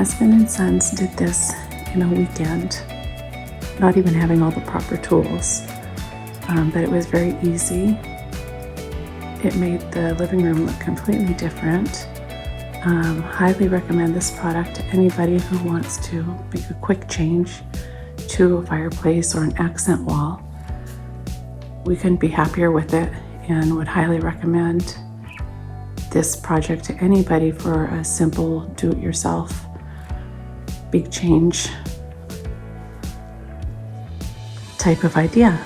husband and sons did this in a weekend, not even having all the proper tools, but it was very easy. It made the living room look completely different. Highly recommend this product to anybody who wants to make a quick change to a fireplace or an accent wall. We couldn't be happier with it and would highly recommend this project to anybody for a simple do-it-yourself big change type of idea.